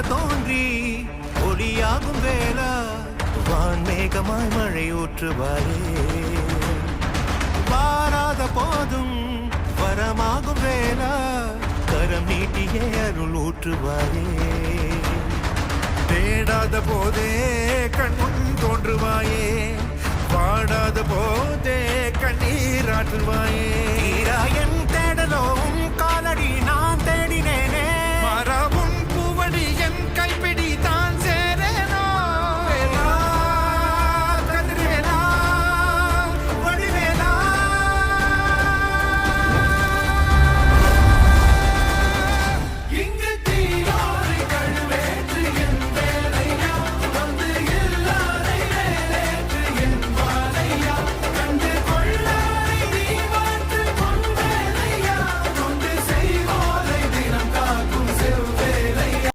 தோன்றி ஒளியாகும் வேளா வான்மேகமாய் மழை ஊற்றுவாயே வாராத போதும் வரமாகும் வேளா கரம் நீட்டியே அருள் ஊற்றுவாயே தேடாத போதே கண்முன் தோன்றுவாயே பாடாத போதே கண்ணீராற்றுவாயே என் தேடலோம் காலடி நான்